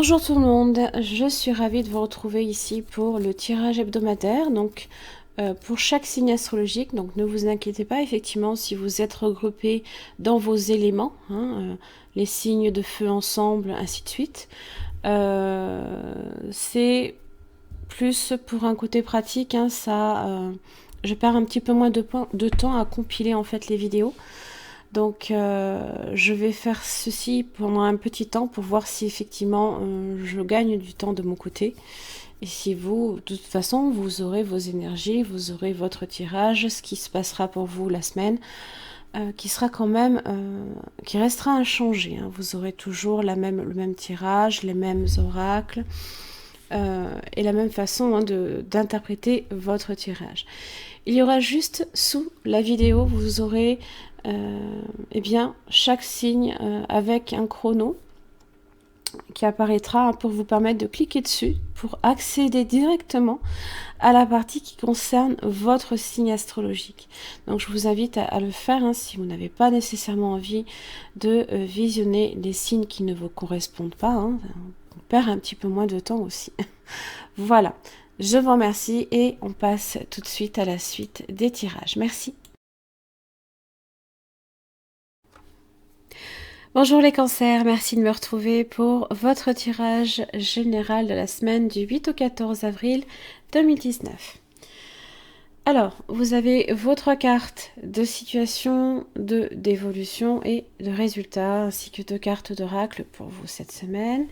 Bonjour tout le monde, je suis ravie de vous retrouver ici pour le tirage hebdomadaire, donc pour chaque signe astrologique. Donc ne vous inquiétez pas, effectivement, si vous êtes regroupés dans vos éléments, les signes de feu ensemble, ainsi de suite. C'est plus pour un côté pratique, je perds un petit peu moins de temps à compiler en fait les vidéos. Donc je vais faire ceci pendant un petit temps pour voir si effectivement je gagne du temps de mon côté. Et si vous, de toute façon, vous aurez vos énergies, vous aurez votre tirage, ce qui se passera pour vous la semaine, qui sera quand même, qui restera inchangé. Vous aurez toujours le même tirage, les mêmes oracles. Et la même façon d'interpréter votre tirage. Il y aura juste sous la vidéo, vous aurez chaque signe avec un chrono qui apparaîtra pour vous permettre de cliquer dessus pour accéder directement à la partie qui concerne votre signe astrologique. Donc je vous invite à le faire si vous n'avez pas nécessairement envie de visionner les signes qui ne vous correspondent pas. On perd un petit peu moins de temps aussi. Voilà, je vous remercie et on passe tout de suite à la suite des tirages. Merci. Bonjour les cancers, merci de me retrouver pour votre tirage général de la semaine du 8 au 14 avril 2019. Alors, vous avez votre carte de situation, d'évolution et de résultats, ainsi que 2 cartes d'oracle pour vous cette semaine.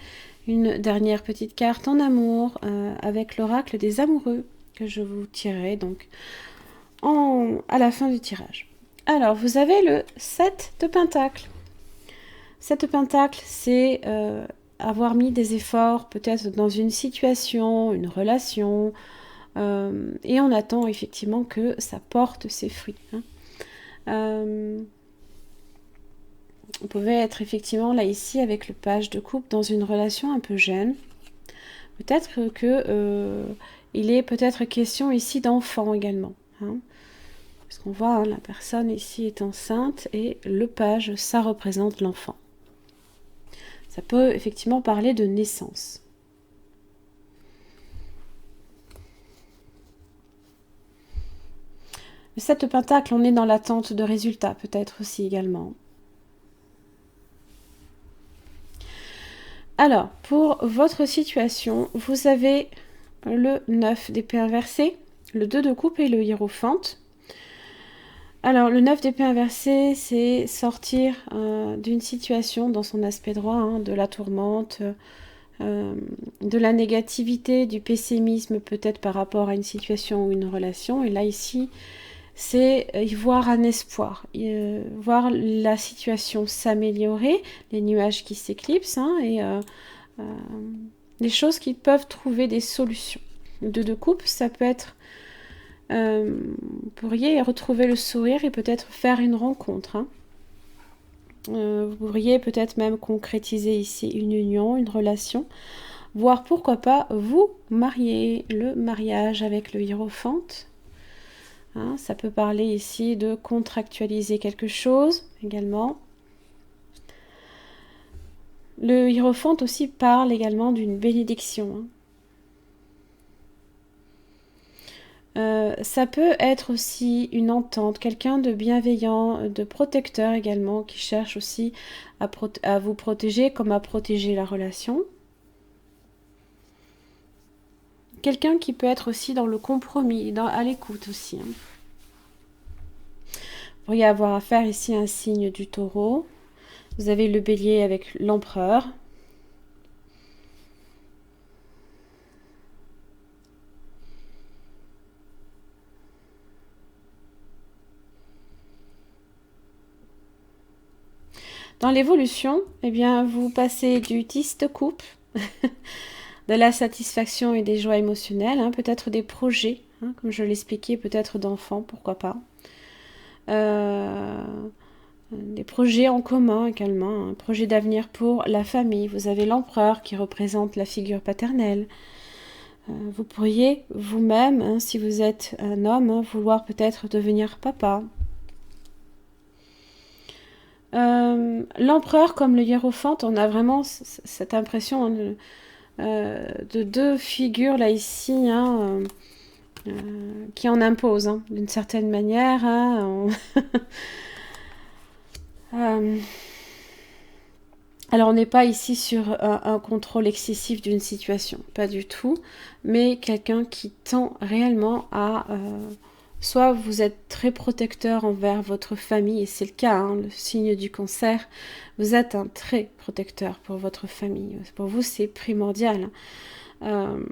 Une dernière petite carte en amour avec l'oracle des amoureux que je vous tirerai donc à la fin du tirage. Alors, vous avez le 7 de Pentacles. 7 de Pentacles, c'est avoir mis des efforts peut-être dans une situation, une relation, et on attend effectivement que ça porte ses fruits. Vous pouvez être effectivement là ici avec le page de coupe dans une relation un peu jeune. Peut-être que il est peut-être question ici d'enfant également. Parce qu'on voit la personne ici est enceinte et le page, ça représente l'enfant. Ça peut effectivement parler de naissance. Le 7 de Pentacle, on est dans l'attente de résultats, peut-être aussi également. Alors, pour votre situation, vous avez le 9 d'épée inversée, le 2 de coupe et le hiérophante. Alors, le 9 d'épée inversée, c'est sortir d'une situation dans son aspect droit, de la tourmente, de la négativité, du pessimisme peut-être par rapport à une situation ou une relation. Et là, ici, c'est y voir un espoir, voir la situation s'améliorer, les nuages qui s'éclipsent et les choses qui peuvent trouver des solutions. Le 2 de coupe, ça peut être vous pourriez retrouver le sourire et peut-être faire une rencontre. Vous pourriez peut-être même concrétiser ici une union, une relation, voire pourquoi pas vous marier, le mariage avec le hiérophante. Ça peut parler ici de contractualiser quelque chose également. Le hiérophante aussi parle également d'une bénédiction. Ça peut être aussi une entente, quelqu'un de bienveillant, de protecteur également, qui cherche aussi à vous protéger comme à protéger la relation. Quelqu'un qui peut être aussi dans le compromis, à l'écoute aussi. Vous pourriez avoir affaire ici à un signe du taureau. Vous avez le bélier avec l'empereur. Dans l'évolution, eh bien, vous passez du 10 de coupe, de la satisfaction et des joies émotionnelles, peut-être des projets, comme je l'expliquais, peut-être d'enfants, pourquoi pas. Des projets en commun également, un projet d'avenir pour la famille. Vous avez l'empereur qui représente la figure paternelle. Vous pourriez vous-même, si vous êtes un homme, vouloir peut-être devenir papa. L'empereur comme le hiérophante, on a vraiment cette impression hein, de deux figures là ici, hein, qui en imposent hein, d'une certaine manière. Hein, alors on n'est pas ici sur un contrôle excessif d'une situation, pas du tout, mais quelqu'un qui tend réellement à... soit vous êtes très protecteur envers votre famille, et c'est le cas, hein, le signe du cancer, vous êtes un très protecteur pour votre famille. Pour vous, c'est primordial. Euh,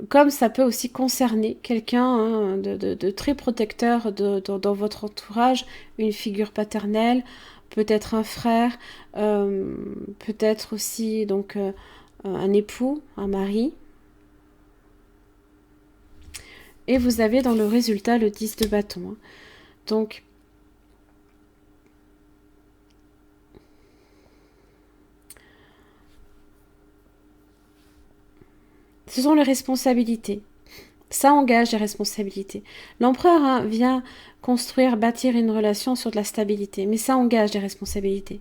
Comme ça peut aussi concerner quelqu'un hein, de très protecteur dans votre entourage, une figure paternelle, peut-être un frère, peut-être aussi donc un époux, un mari. Et vous avez dans le résultat le 10 de bâton. Hein. Donc, ce sont les responsabilités. Ça engage des responsabilités. L'empereur hein, vient construire, bâtir une relation sur de la stabilité, mais ça engage des responsabilités.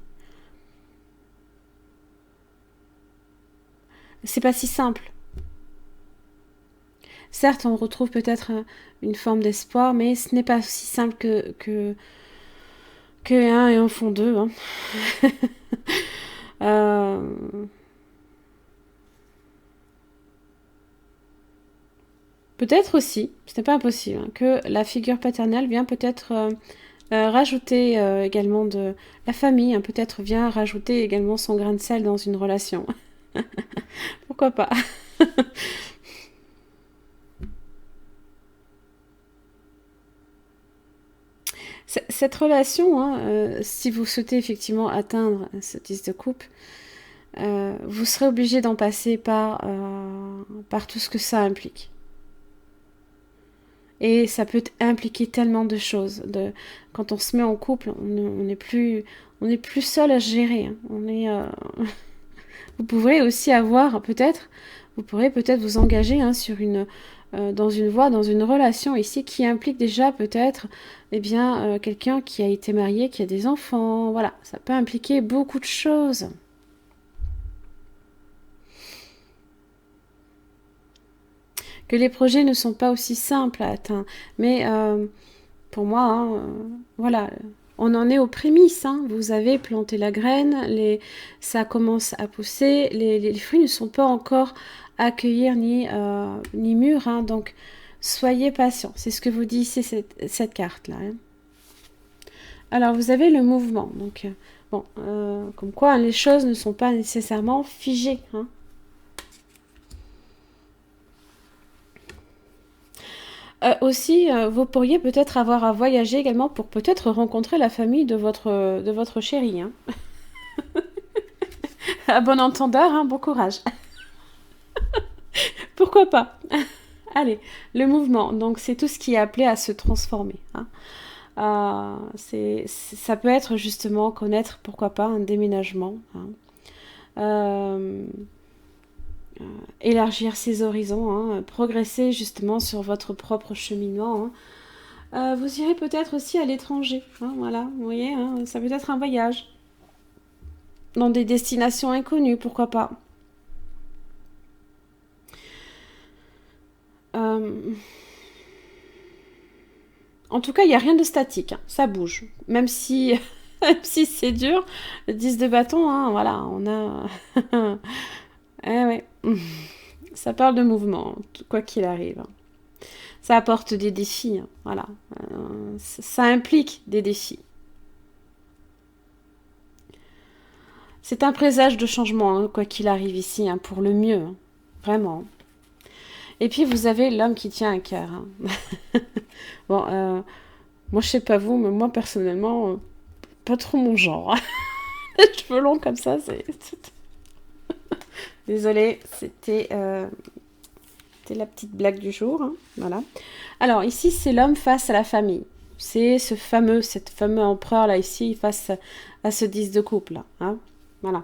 C'est pas si simple. Certes, on retrouve peut-être une forme d'espoir, mais ce n'est pas aussi simple que 1 et 1 font 2. Hein. Peut-être aussi, ce n'est pas impossible, hein, que la figure paternelle vient peut-être rajouter également de la famille, hein, peut-être vient rajouter également son grain de sel dans une relation. Pourquoi pas. Cette relation, hein, si vous souhaitez effectivement atteindre ce 10 de coupe, vous serez obligé d'en passer par tout ce que ça implique. Et ça peut impliquer tellement de choses. Quand on se met en couple, on n'est plus seul à gérer. Hein. Vous pourrez aussi avoir vous pourrez peut-être vous engager hein, dans une voie, dans une relation ici qui implique déjà peut-être quelqu'un qui a été marié, qui a des enfants. Voilà, ça peut impliquer beaucoup de choses. Que les projets ne sont pas aussi simples à atteindre. Mais pour moi, hein, voilà, on en est aux prémices. Hein. Vous avez planté la graine, ça commence à pousser, les fruits ne sont pas encore à cueillir ni mûrs. Hein. Donc, soyez patient. C'est ce que vous dit ici cette carte-là. Hein. Alors, vous avez le mouvement. Donc, comme quoi, hein, les choses ne sont pas nécessairement figées. Hein. Aussi, vous pourriez peut-être avoir à voyager également pour peut-être rencontrer la famille de votre chéri. Hein. À bon entendeur, hein, bon courage. Pourquoi pas. Allez, le mouvement, donc c'est tout ce qui est appelé à se transformer. Hein. Ça peut être justement connaître, pourquoi pas, un déménagement. Hein. Élargir ses horizons, hein, progresser justement sur votre propre cheminement. Hein. Vous irez peut-être aussi à l'étranger, hein, voilà, vous voyez, hein, ça peut être un voyage dans des destinations inconnues, pourquoi pas. En tout cas, il n'y a rien de statique, hein, ça bouge, même si, même si c'est dur, le 10 de bâton, hein, voilà, on a... eh ouais, ça parle de mouvement, quoi qu'il arrive. Hein. Ça apporte des défis, hein, voilà. Ça implique des défis. C'est un présage de changement, hein, quoi qu'il arrive ici, hein, pour le mieux, hein, vraiment. Et puis vous avez l'homme qui tient un cœur. Hein. Bon, moi je sais pas vous, mais moi personnellement, pas trop mon genre. Les cheveux longs comme ça, c'est... Désolée, c'était la petite blague du jour. Hein, voilà. Alors ici, c'est l'homme face à la famille. C'est cette fameux empereur là ici face à ce 10 de coupe là. Hein, voilà.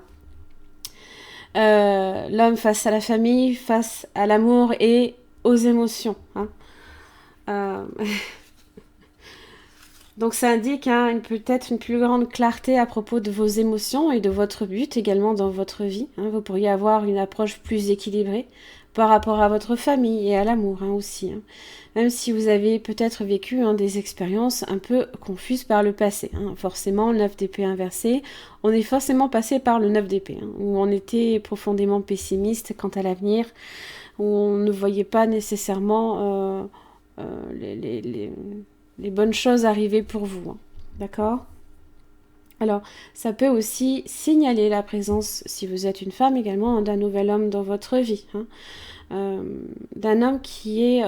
L'homme face à la famille, face à l'amour et aux émotions. Hein. Donc ça indique peut-être une plus grande clarté à propos de vos émotions et de votre but également dans votre vie. Hein. Vous pourriez avoir une approche plus équilibrée par rapport à votre famille et à l'amour aussi. Hein. Même si vous avez peut-être vécu des expériences un peu confuses par le passé. Hein. Forcément, le 9 d'épée inversé, on est forcément passé par le 9 d'épée, où on était profondément pessimiste quant à l'avenir, où on ne voyait pas nécessairement les bonnes choses arriver pour vous. Hein. D'accord ? Alors, ça peut aussi signaler la présence, si vous êtes une femme également, d'un nouvel homme dans votre vie. Hein. D'un homme qui est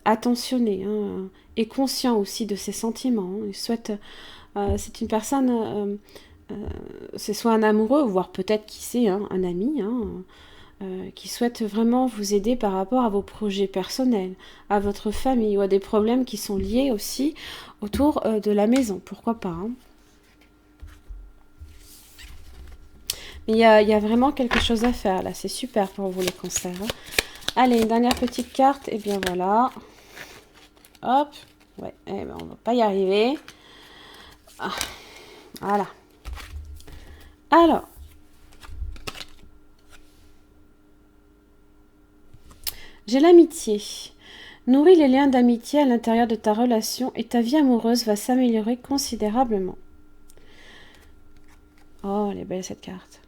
attentionné et conscient aussi de ses sentiments. Il souhaite, c'est une personne, c'est soit un amoureux, voire peut-être qui sait, un ami, qui souhaite vraiment vous aider par rapport à vos projets personnels, à votre famille ou à des problèmes qui sont liés aussi autour de la maison. Pourquoi pas hein. Mais il y a vraiment quelque chose à faire là. C'est super pour vous les cancers. Hein. Allez, une dernière petite carte. Et bien voilà. Hop. Ouais, eh ben, on va pas y arriver. Ah, voilà. Alors. J'ai l'amitié. Nourris les liens d'amitié à l'intérieur de ta relation et ta vie amoureuse va s'améliorer considérablement. Oh, elle est belle cette carte.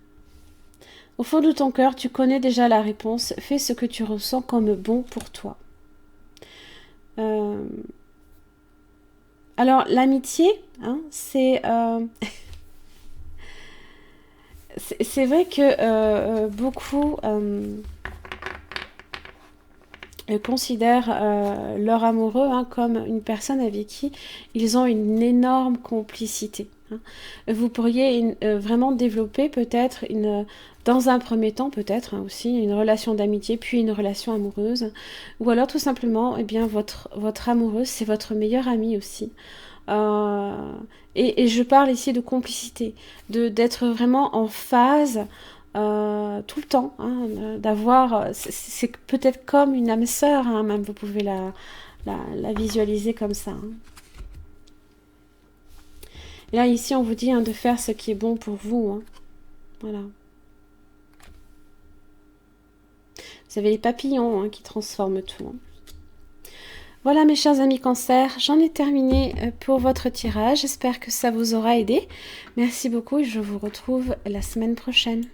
Au fond de ton cœur, tu connais déjà la réponse. Fais ce que tu ressens comme bon pour toi. Alors, l'amitié, c'est... c'est vrai que beaucoup considèrent leur amoureux comme une personne avec qui ils ont une énorme complicité. Hein. Vous pourriez vraiment développer peut-être dans un premier temps peut-être aussi une relation d'amitié puis une relation amoureuse ou alors tout simplement votre amoureuse c'est votre meilleur ami aussi. Et je parle ici de complicité, d'être vraiment en phase tout le temps, d'avoir, c'est peut-être comme une âme sœur, même vous pouvez la visualiser comme ça. Hein. Et là ici on vous dit de faire ce qui est bon pour vous. Hein. Voilà. Vous avez les papillons qui transforment tout. Hein. Voilà mes chers amis cancer, j'en ai terminé pour votre tirage. J'espère que ça vous aura aidé. Merci beaucoup et je vous retrouve la semaine prochaine.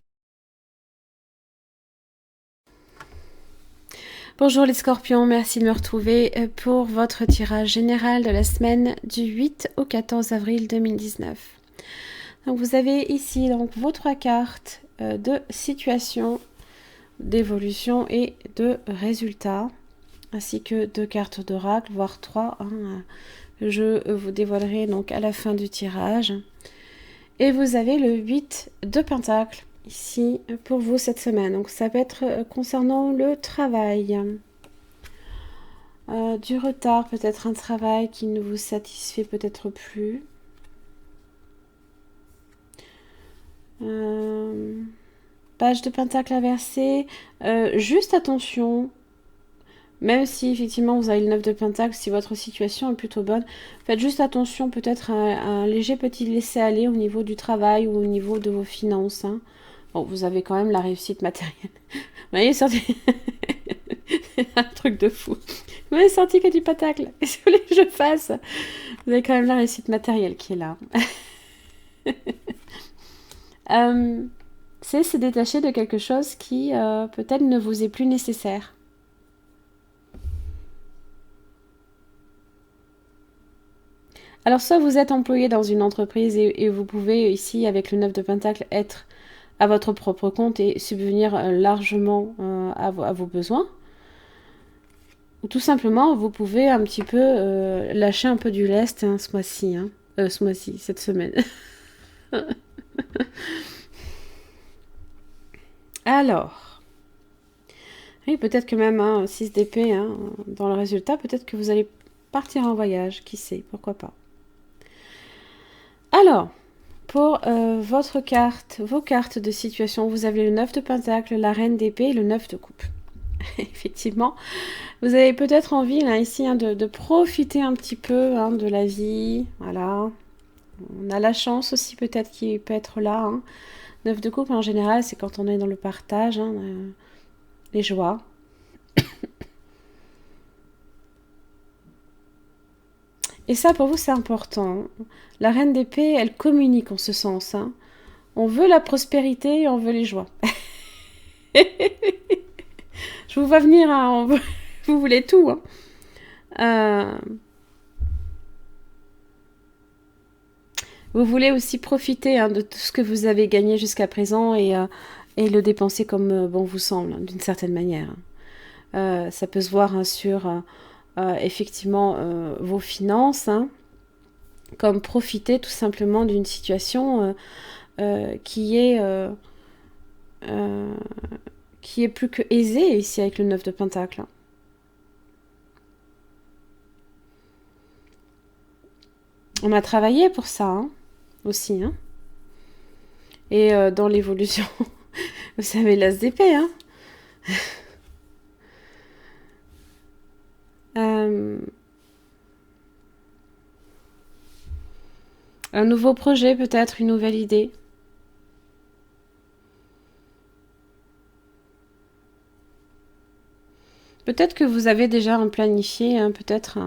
Bonjour les scorpions, merci de me retrouver pour votre tirage général de la semaine du 8 au 14 avril 2019. Donc vous avez ici donc vos 3 cartes de situation, d'évolution et de résultats, ainsi que 2 cartes d'oracle, voire 3. Je vous dévoilerai donc à la fin du tirage. Et vous avez le 8 de Pentacle ici pour vous cette semaine. Donc ça peut être concernant le travail. Du retard, peut-être un travail qui ne vous satisfait peut-être plus. Page de Pentacle inversé. Juste attention. Même si effectivement vous avez le 9 de Pentacle, si votre situation est plutôt bonne, faites juste attention peut-être à un léger petit laisser-aller au niveau du travail ou au niveau de vos finances. Hein. Bon, vous avez quand même la réussite matérielle. Vous voyez, sorti... c'est un truc de fou. Vous m'avez sorti que du Pentacle. Qu'est-ce que vous voulez que je fasse? Vous avez quand même la réussite matérielle qui est là. C'est se détacher de quelque chose qui peut-être ne vous est plus nécessaire. Alors, soit vous êtes employé dans une entreprise et vous pouvez, ici, avec le 9 de Pentacle, être à votre propre compte et subvenir largement à vos besoins. Ou tout simplement, vous pouvez un petit peu lâcher un peu du lest ce mois-ci. Ce mois-ci, cette semaine. Alors. Oui, peut-être que même 6 d'épée dans le résultat, peut-être que vous allez partir en voyage. Qui sait, pourquoi pas. Alors, pour vos cartes de situation, vous avez le 9 de Pentacle, la Reine d'épée et le 9 de coupe. effectivement. Vous avez peut-être envie, là, ici, hein, de profiter un petit peu hein, de la vie. Voilà. On a la chance aussi, peut-être, qu'il peut être là. Hein. 9 de coupe, en général, c'est quand on est dans le partage, hein, les joies. Et ça, pour vous, c'est important. La reine d'épée, elle communique en ce sens. Hein. On veut la prospérité, on veut les joies. Je vous vois venir, hein, vous voulez tout. Hein. Vous voulez aussi profiter hein, de tout ce que vous avez gagné jusqu'à présent et le dépenser comme bon vous semble, hein, d'une certaine manière. Ça peut se voir hein, sur effectivement vos finances, hein, comme profiter tout simplement d'une situation euh, qui est plus que aisée ici avec le 9 de Pentacle. On a travaillé pour ça hein, aussi. Hein. Et dans l'évolution, vous savez, l'as d'épée. Hein. Un nouveau projet, peut-être une nouvelle idée. Peut-être que vous avez déjà un planifié, hein, peut-être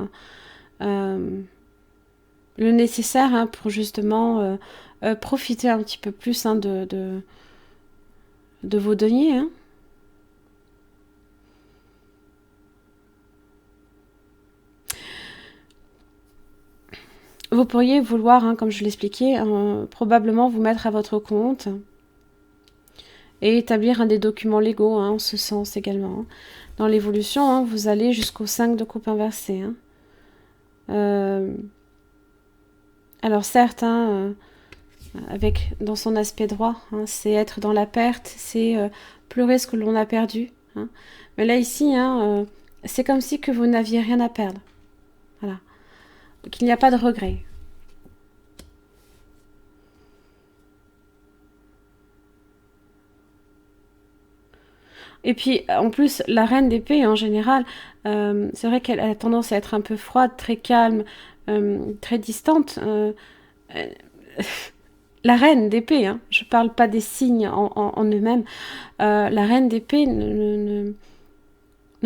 le nécessaire hein, pour justement profiter un petit peu plus hein, de vos deniers. Hein. Vous pourriez vouloir, hein, comme je l'expliquais, probablement vous mettre à votre compte et établir un des documents légaux hein, en ce sens également. Dans l'évolution, hein, vous allez jusqu'au 5 de coupe inversée. Hein. Alors certes, hein, avec dans son aspect droit, hein, c'est être dans la perte, c'est pleurer ce que l'on a perdu. Hein. Mais là ici, hein, c'est comme si que vous n'aviez rien à perdre. Voilà. Qu'il n'y a pas de regret. Et puis, en plus, la reine d'épée, en général, c'est vrai qu'elle a tendance à être un peu froide, très calme, très distante. Euh, la reine d'épée, hein, je parle pas des signes en eux-mêmes, la reine d'épée ne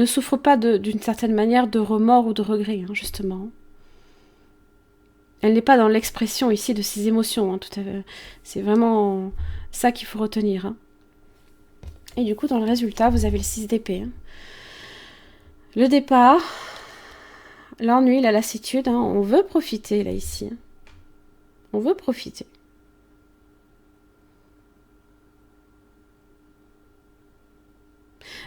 souffre pas d'une certaine manière de remords ou de regrets, hein, justement. Elle n'est pas dans l'expression ici de ses émotions. Hein, c'est vraiment ça qu'il faut retenir. Hein. Et du coup, dans le résultat, vous avez le 6 d'épée. Hein. Le départ, l'ennui, la lassitude, hein, on veut profiter là ici. Hein. On veut profiter.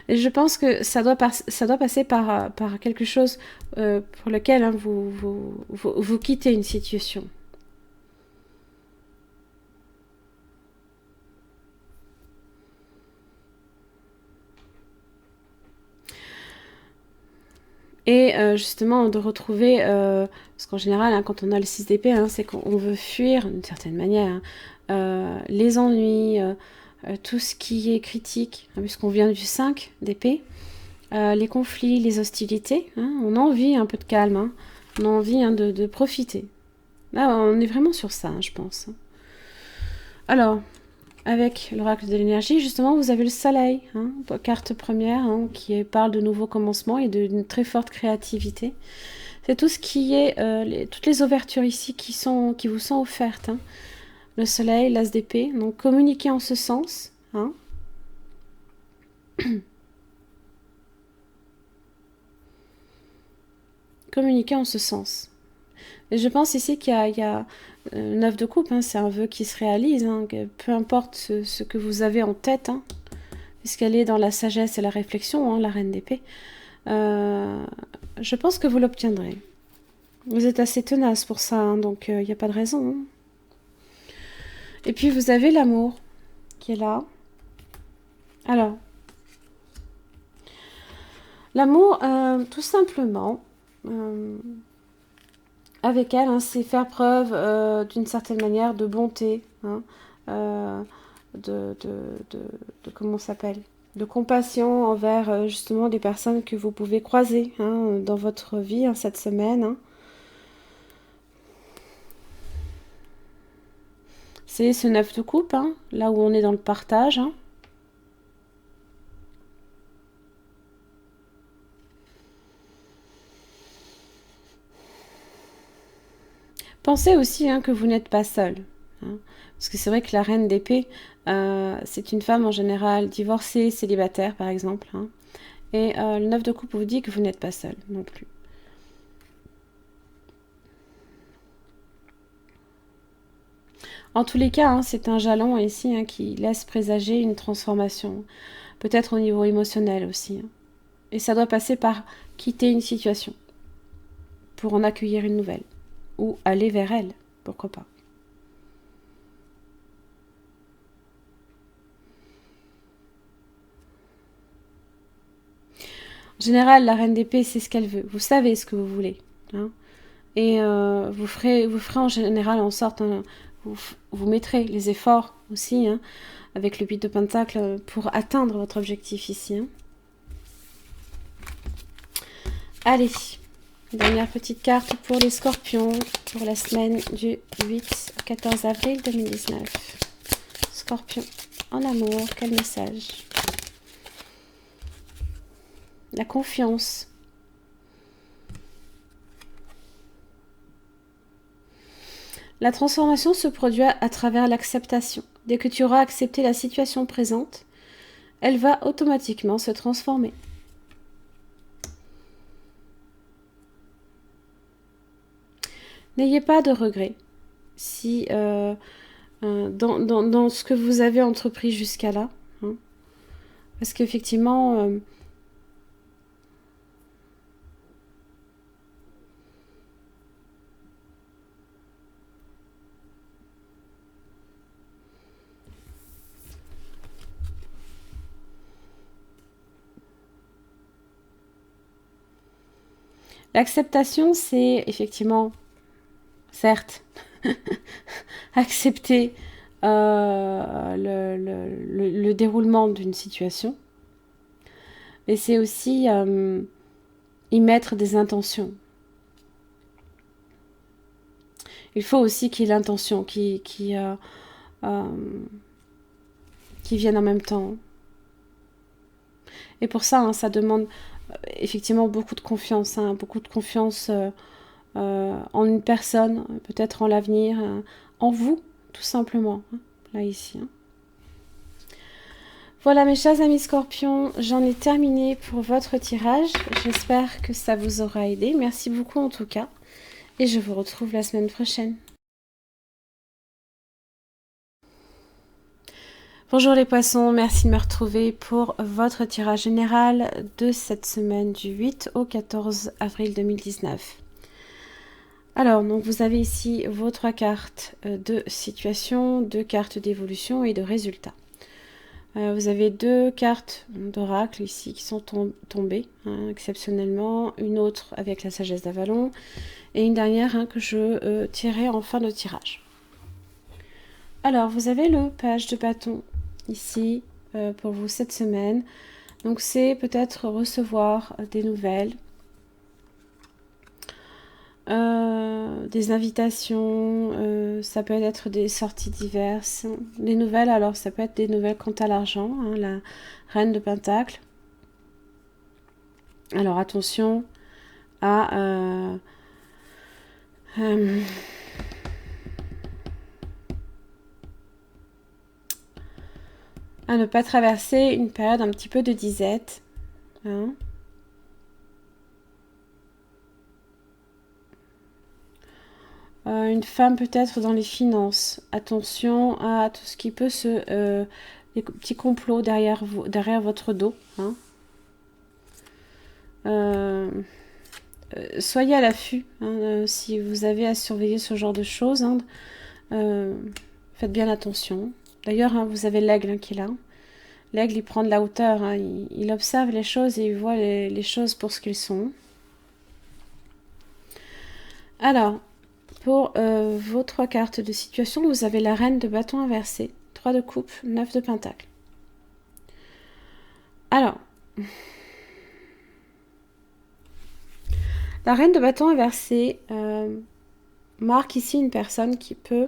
Et je pense que ça doit passer par quelque chose pour lequel hein, vous quittez une situation. Et justement, de retrouver, parce qu'en général, hein, quand on a le 6 d'épée, hein, c'est qu'on veut fuir d'une certaine manière hein, les ennuis, tout ce qui est critique, hein, puisqu'on vient du 5 d'épée, les conflits, les hostilités. Hein, on a envie un peu de calme, hein, on a envie hein, de profiter. Là, on est vraiment sur ça, hein, je pense. Alors, avec l'oracle de l'énergie, justement, vous avez le soleil, hein, carte première, hein, qui parle de nouveaux commencements et d'une très forte créativité. C'est tout ce qui est, toutes les ouvertures ici qui vous sont offertes. Hein. Le soleil, l'as d'épée, donc communiquer en ce sens. Hein. Communiquer en ce sens. Et je pense ici qu'il y a 9 de coupe, hein, c'est un vœu qui se réalise, hein, peu importe ce que vous avez en tête, hein, puisqu'elle est dans la sagesse et la réflexion, hein, la reine d'épée. Je pense que vous l'obtiendrez. Vous êtes assez tenace pour ça, hein, donc il n'y a pas de raison. Hein. Et puis vous avez l'amour qui est là. Alors, l'amour, tout simplement, avec elle, hein, c'est faire preuve d'une certaine manière de bonté, hein, de comment ça s'appelle de compassion envers justement des personnes que vous pouvez croiser hein, dans votre vie hein, cette semaine. Hein. C'est ce 9 de coupe, hein, là où on est dans le partage. Hein. Pensez aussi hein, que vous n'êtes pas seul. Hein, parce que c'est vrai que la reine d'épée, c'est une femme en général divorcée, célibataire par exemple. Hein, et le 9 de coupe vous dit que vous n'êtes pas seul non plus. En tous les cas, hein, c'est un jalon ici hein, qui laisse présager une transformation. Peut-être au niveau émotionnel aussi. Hein. Et ça doit passer par quitter une situation pour en accueillir une nouvelle. Ou aller vers elle, pourquoi pas. En général, la reine d'épée, c'est ce qu'elle veut. Vous savez ce que vous voulez. Hein. Et vous ferez en général en sorte, hein, vous mettrez les efforts aussi, hein, avec le 8 de pentacle, pour atteindre votre objectif ici. Hein. Allez, dernière petite carte pour les scorpions, pour la semaine du 8 au 14 avril 2019. Scorpion, en amour, quel message? La confiance. La transformation se produit à travers l'acceptation. Dès que tu auras accepté la situation présente, elle va automatiquement se transformer. N'ayez pas de regrets si dans ce que vous avez entrepris jusqu'à là. Hein, parce qu'effectivement, l'acceptation, c'est effectivement, certes, accepter le déroulement d'une situation, mais c'est aussi y mettre des intentions. Il faut aussi qu'il y ait l'intention qui vienne en même temps. Et pour ça, hein, ça demande effectivement beaucoup de confiance, hein, en une personne, peut-être en l'avenir, en vous, tout simplement, hein, là ici. Hein. Voilà mes chers amis scorpions, j'en ai terminé pour votre tirage. J'espère que ça vous aura aidé. Merci beaucoup en tout cas. Et je vous retrouve la semaine prochaine. Bonjour les poissons, merci de me retrouver pour votre tirage général de cette semaine du 8 au 14 avril 2019. Alors, donc vous avez ici vos 3 cartes de situation, 2 cartes d'évolution et de résultats. Vous avez 2 cartes d'oracle ici qui sont tombées hein, exceptionnellement, une autre avec la sagesse d'Avalon et une dernière hein, que je tirerai en fin de tirage. Alors, vous avez le page de bâton ici pour vous cette semaine. Donc, c'est peut-être recevoir des nouvelles, des invitations, ça peut être des sorties diverses. Les nouvelles, alors ça peut être des nouvelles quant à l'argent, hein, la reine de Pentacle. Alors attention à ne pas traverser une période un petit peu de disette. Hein. Une femme peut-être dans les finances. Attention à tout ce qui peut des petits complots derrière votre dos. Hein. Soyez à l'affût hein, si vous avez à surveiller ce genre de choses. Hein. Faites bien attention. D'ailleurs, hein, vous avez l'aigle hein, qui est là. L'aigle, il prend de la hauteur. Hein. Il observe les choses et il voit les choses pour ce qu'elles sont. Alors, pour vos 3 cartes de situation, vous avez la reine de bâton inversé, 3 de coupe, 9 de pentacle. Alors, la reine de bâton inversée marque ici une personne qui peut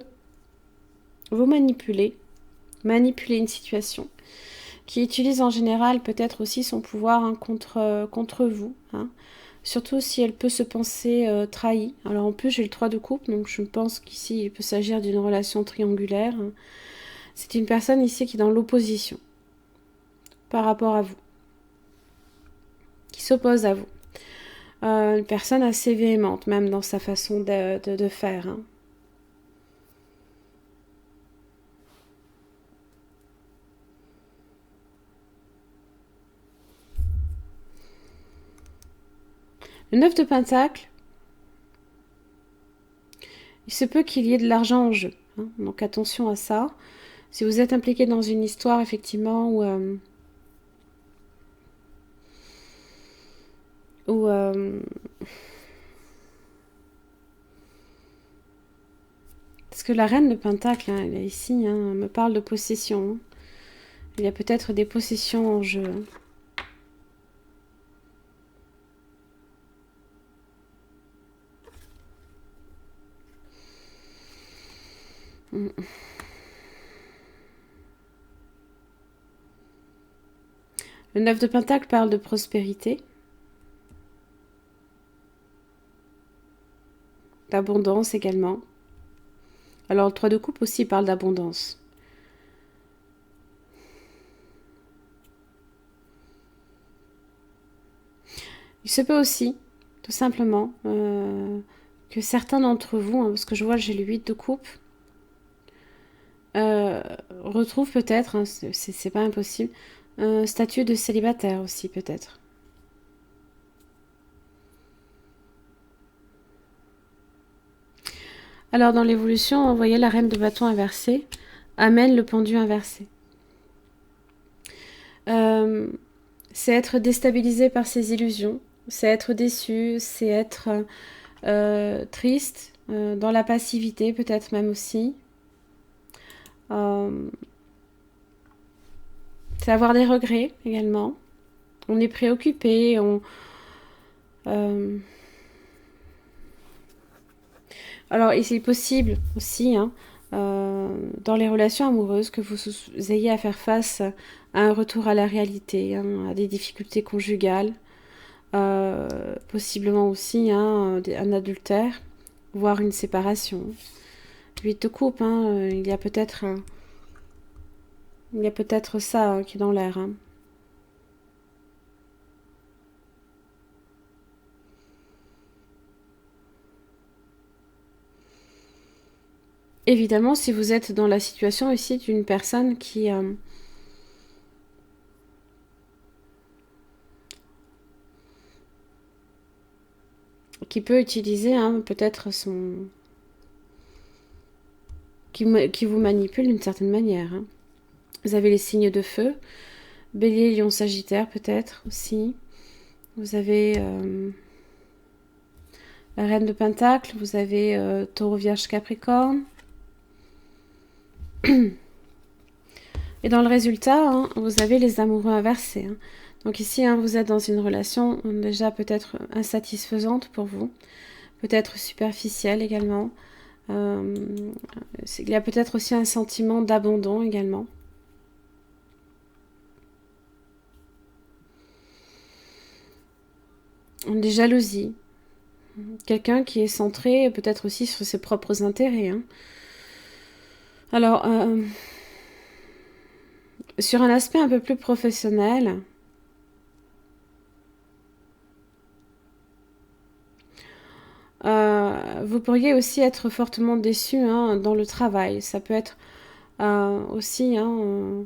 vous manipuler une situation, qui utilise en général peut-être aussi son pouvoir hein, contre vous, hein. Surtout si elle peut se penser trahie. Alors en plus j'ai le 3 de coupe, donc je pense qu'ici il peut s'agir d'une relation triangulaire. C'est une personne ici qui est dans l'opposition par rapport à vous, qui s'oppose à vous. Une personne assez véhémente même dans sa façon de faire. Hein. Le 9 de Pentacle, il se peut qu'il y ait de l'argent en jeu. Hein, donc attention à ça. Si vous êtes impliqué dans une histoire, effectivement, parce que la reine de Pentacle, hein, elle est ici, hein, me parle de possession. Hein. Il y a peut-être des possessions en jeu. Hein. Le 9 de Pentacle parle de prospérité, d'abondance également. Alors le 3 de coupe aussi parle d'abondance. Il se peut aussi, tout simplement, que certains d'entre vous, hein, parce que je vois j'ai le 8 de coupe, retrouvent peut-être, hein, c'est pas impossible, un statut de célibataire aussi peut-être. Alors dans l'évolution, vous voyez la reine de bâton inversée amène le pendu inversé. C'est être déstabilisé par ses illusions, c'est être déçu, c'est être triste, dans la passivité peut-être même aussi. C'est avoir des regrets également. On est préoccupé, Alors, il est possible aussi, hein, dans les relations amoureuses, que vous ayez à faire face à un retour à la réalité, hein, à des difficultés conjugales, possiblement aussi hein, un adultère, voire une séparation. 8 de coupe, hein, il y a peut-être ça hein, qui est dans l'air. Hein. Évidemment, si vous êtes dans la situation ici d'une personne qui peut utiliser hein, peut-être qui vous manipule d'une certaine manière. Hein. Vous avez les signes de feu, Bélier, Lion, Sagittaire peut-être aussi. Vous avez la Reine de Pentacle, vous avez Taureau, Vierge, Capricorne. Et dans le résultat, hein, vous avez les amoureux inversés. Hein. Donc ici, hein, vous êtes dans une relation déjà peut-être insatisfaisante pour vous, peut-être superficielle également. Il y a peut-être aussi un sentiment d'abandon également. Des jalousies. Quelqu'un qui est centré peut-être aussi sur ses propres intérêts. Hein. Alors, sur un aspect un peu plus professionnel, vous pourriez aussi être fortement déçu hein, dans le travail. Ça peut être aussi, hein,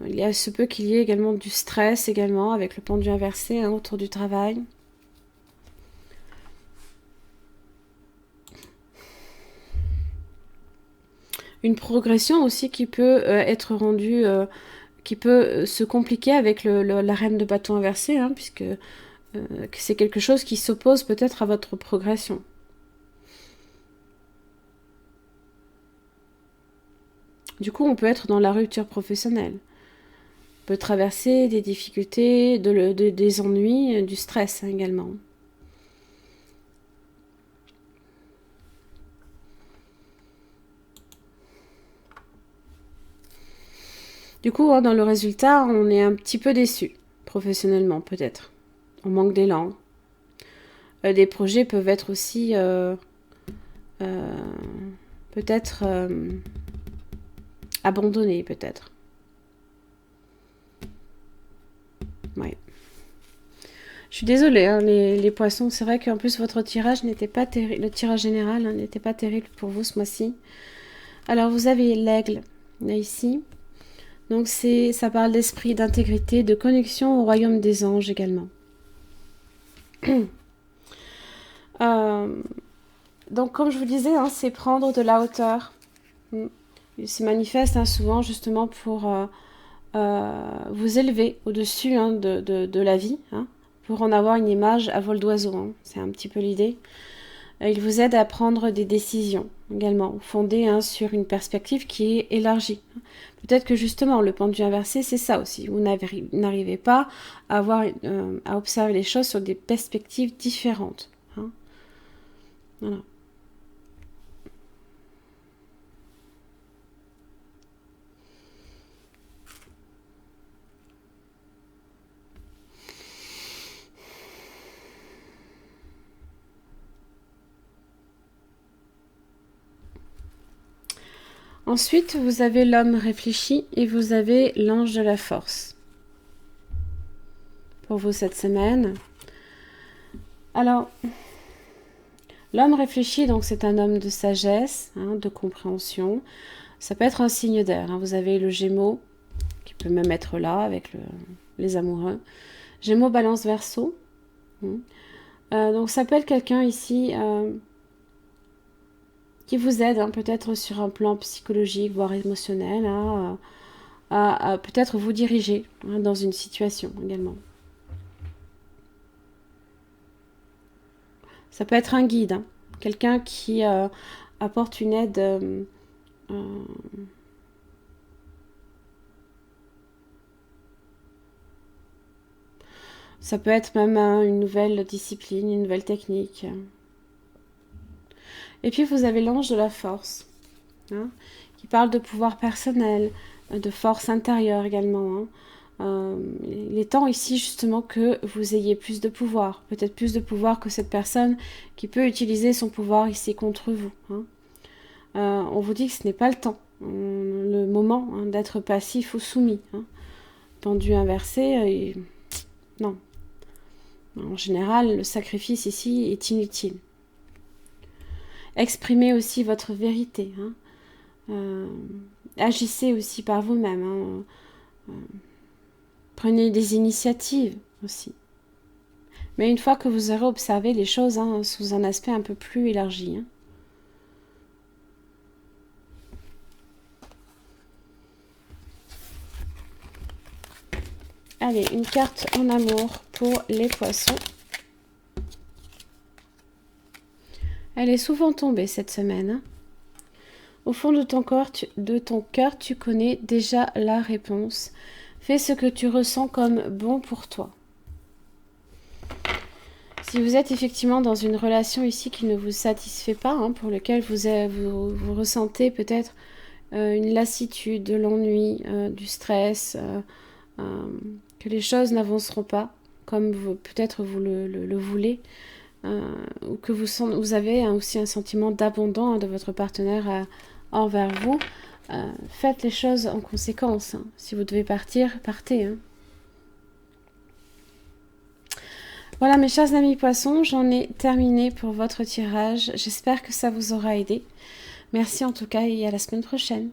il se peut qu'il y ait également du stress également avec le pendu inversé hein, autour du travail. Une progression aussi qui peut être rendue, qui peut se compliquer avec la reine de bâton inversé, hein, puisque c'est quelque chose qui s'oppose peut-être à votre progression. Du coup, on peut être dans la rupture professionnelle. peut traverser des difficultés, des ennuis, du stress hein, également. Du coup, hein, dans le résultat, on est un petit peu déçu, professionnellement peut-être. On manque d'élan. Des projets peuvent être aussi peut-être abandonnés, peut-être. Ouais. Je suis désolée, hein, les poissons. C'est vrai qu'en plus, votre tirage n'était pas terrible. Le tirage général hein, n'était pas terrible pour vous ce mois-ci. Alors, vous avez l'aigle, là, ici. Donc, ça parle d'esprit, d'intégrité, de connexion au royaume des anges également. Donc, comme je vous disais, hein, c'est prendre de la hauteur. Il se manifeste hein, souvent justement pour vous élever au-dessus hein, de la vie, hein, pour en avoir une image à vol d'oiseau. Hein. C'est un petit peu l'idée. Il vous aide à prendre des décisions également, fondées hein, sur une perspective qui est élargie. Peut-être que justement, le pendu inversé, c'est ça aussi. Vous n'arrivez pas à observer les choses sur des perspectives différentes. Hein. Voilà. Ensuite, vous avez l'homme réfléchi et vous avez l'ange de la force. Pour vous cette semaine. Alors, l'homme réfléchi, donc c'est un homme de sagesse, hein, de compréhension. Ça peut être un signe d'air. Hein. Vous avez le Gémeaux, qui peut même être là avec les amoureux. Gémeaux, Balance, Verseau. Donc ça peut être quelqu'un ici qui vous aide hein, peut-être sur un plan psychologique, voire émotionnel, hein, à peut-être vous diriger hein, dans une situation également. Ça peut être un guide, hein, quelqu'un qui apporte une aide ça peut être même une nouvelle discipline, une nouvelle technique. Et puis vous avez l'ange de la force, hein, qui parle de pouvoir personnel, de force intérieure également. Hein. Il est temps ici justement que vous ayez plus de pouvoir, peut-être plus de pouvoir que cette personne qui peut utiliser son pouvoir ici contre vous. Hein. On vous dit que ce n'est pas le temps, le moment hein, d'être passif ou soumis. Hein. Pendu inversé, non. En général, le sacrifice ici est inutile. Exprimez aussi votre vérité. Hein. Agissez aussi par vous-même. Hein. Prenez des initiatives aussi. Mais une fois que vous aurez observé les choses hein, sous un aspect un peu plus élargi. Hein. Allez, une carte en amour pour les poissons. Elle est souvent tombée cette semaine. Hein. Au fond de ton cœur, tu connais déjà la réponse. Fais ce que tu ressens comme bon pour toi. Si vous êtes effectivement dans une relation ici qui ne vous satisfait pas, hein, pour lequel vous ressentez peut-être une lassitude, de l'ennui, du stress, que les choses n'avanceront pas comme peut-être vous le voulez, ou que vous avez aussi un sentiment d'abandon hein, de votre partenaire envers vous, faites les choses en conséquence. Hein. Si vous devez partir, partez. Hein. Voilà mes chers amis poissons, j'en ai terminé pour votre tirage. J'espère que ça vous aura aidé. Merci en tout cas et à la semaine prochaine.